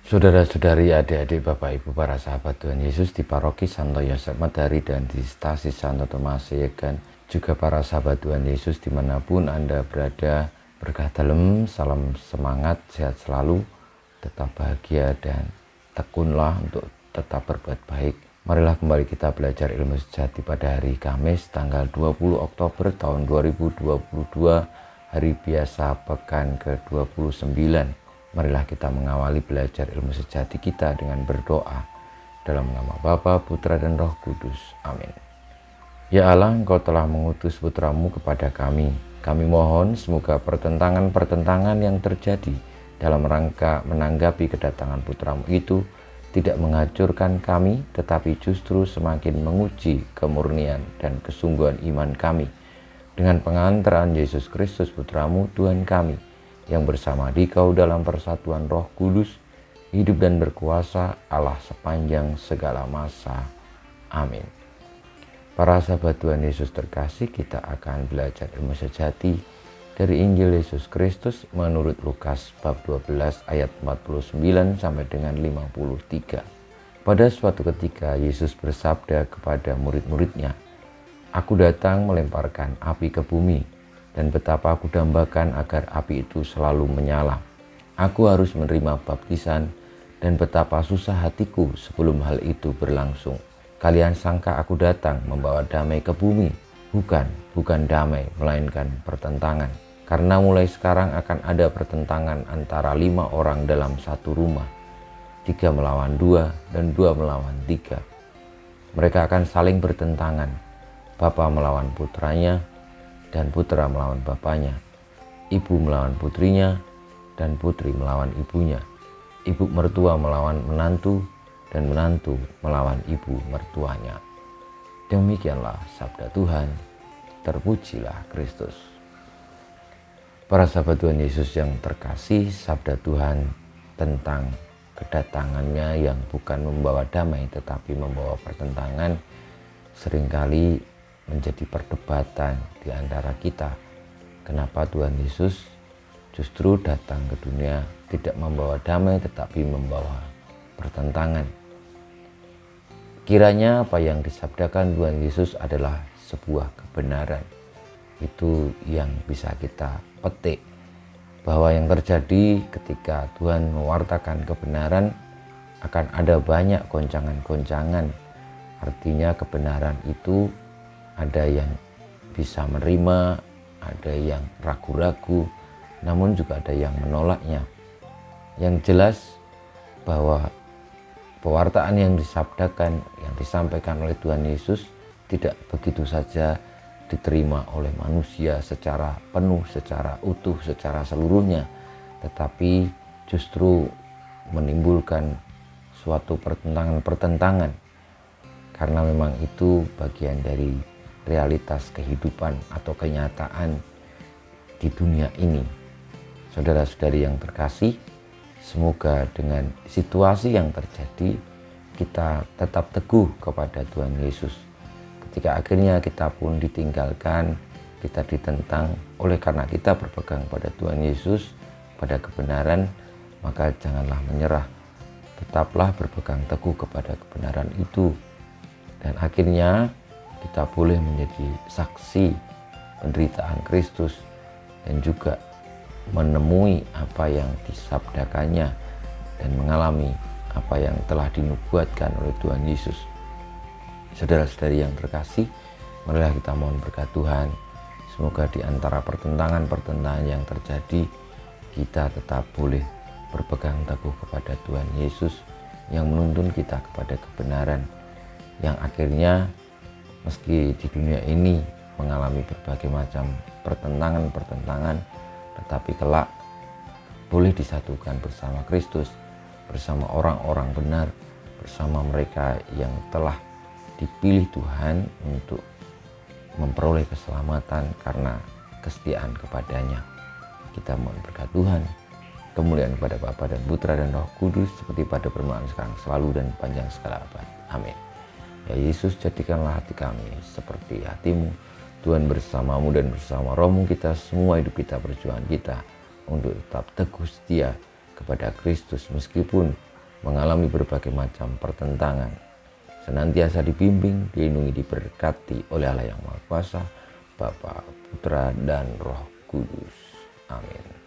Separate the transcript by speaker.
Speaker 1: Saudara-saudari, adik-adik, Bapak Ibu, para sahabat Tuhan Yesus di Paroki Santo Yosef Madari dan di Stasi Santo Tomas Yegan, juga para sahabat Tuhan Yesus dimanapun Anda berada, berkah dalam, salam semangat, sehat selalu, tetap bahagia dan tekunlah untuk tetap berbuat baik. Marilah kembali kita belajar ilmu sejati pada hari Kamis tanggal 20 Oktober tahun 2022, hari biasa pekan ke-29. Marilah kita mengawali belajar ilmu sejati kita dengan berdoa. Dalam nama Bapa, Putra, dan Roh Kudus. Amin. Ya Allah, Engkau telah mengutus Putramu kepada kami. Kami mohon semoga pertentangan-pertentangan yang terjadi dalam rangka menanggapi kedatangan Putramu itu tidak menghancurkan kami, tetapi justru semakin menguji kemurnian dan kesungguhan iman kami. Dengan pengantaran Yesus Kristus Putramu, Tuhan kami, yang bersama Dikau dalam persatuan Roh Kudus, hidup dan berkuasa Allah sepanjang segala masa. Amin. Para sahabat Tuhan Yesus terkasih, kita akan belajar ilmu sejati dari Injil Yesus Kristus menurut Lukas bab 12 ayat 49 sampai dengan 53. Pada suatu ketika Yesus bersabda kepada murid-muridnya, "Aku datang melemparkan api ke bumi, dan betapa aku dambakan agar api itu selalu menyala. Aku harus menerima baptisan, dan betapa susah hatiku sebelum hal itu berlangsung. Kalian sangka aku datang membawa damai ke bumi? Bukan damai, melainkan pertentangan. Karena mulai sekarang akan ada pertentangan antara 5 orang dalam satu rumah. 3 melawan 2, dan 2 melawan 3. Mereka akan saling bertentangan. Bapa melawan putranya, dan putra melawan bapaknya, ibu melawan putrinya, dan putri melawan ibunya, ibu mertua melawan menantu, dan menantu melawan ibu mertuanya." Demikianlah sabda Tuhan. Terpujilah Kristus. Para sahabat Tuhan Yesus yang terkasih, sabda Tuhan tentang kedatangannya yang bukan membawa damai tetapi membawa pertentangan seringkali menjadi perdebatan di antara kita. Kenapa Tuhan Yesus justru datang ke dunia tidak membawa damai tetapi membawa pertentangan? Kiranya apa yang disabdakan Tuhan Yesus adalah sebuah kebenaran. Itu yang bisa kita petik, bahwa yang terjadi ketika Tuhan mewartakan kebenaran akan ada banyak goncangan-goncangan. Artinya kebenaran itu ada yang bisa menerima, ada yang ragu-ragu, namun juga ada yang menolaknya. Yang jelas bahwa pewartaan yang disabdakan, yang disampaikan oleh Tuhan Yesus tidak begitu saja diterima oleh manusia secara penuh, secara utuh, secara seluruhnya, tetapi justru menimbulkan suatu pertentangan-pertentangan, karena memang itu bagian dari realitas kehidupan atau kenyataan di dunia ini. Saudara-saudari yang terkasih, semoga dengan situasi yang terjadi kita tetap teguh kepada Tuhan Yesus. Ketika akhirnya kita pun ditinggalkan, kita ditentang, oleh karena kita berpegang pada Tuhan Yesus, pada kebenaran, maka janganlah menyerah. Tetaplah berpegang teguh kepada kebenaran itu. Dan akhirnya kita boleh menjadi saksi penderitaan Kristus dan juga menemui apa yang disabdakannya dan mengalami apa yang telah dinubuatkan oleh Tuhan Yesus. Saudara-saudari yang terkasih, marilah kita mohon berkat Tuhan. Semoga di antara pertentangan-pertentangan yang terjadi, kita tetap boleh berpegang teguh kepada Tuhan Yesus yang menuntun kita kepada kebenaran, yang akhirnya meski di dunia ini mengalami berbagai macam pertentangan-pertentangan, tetapi kelak boleh disatukan bersama Kristus, bersama orang-orang benar, bersama mereka yang telah dipilih Tuhan untuk memperoleh keselamatan karena kesetiaan kepadanya. Kita mohon berkat Tuhan, kemuliaan kepada Bapa dan Putra dan Roh Kudus, seperti pada permulaan sekarang, selalu, dan panjang segala abad. Amin. Ya Yesus, jadikanlah hati kami seperti hatimu. Tuhan bersamamu dan bersama rohmu, kita semua hidup kita, perjuangan kita untuk tetap teguh setia kepada Kristus meskipun mengalami berbagai macam pertentangan, senantiasa dibimbing, dilindungi, diberkati oleh Allah yang Maha Kuasa, Bapa, Putra, dan Roh Kudus. Amin.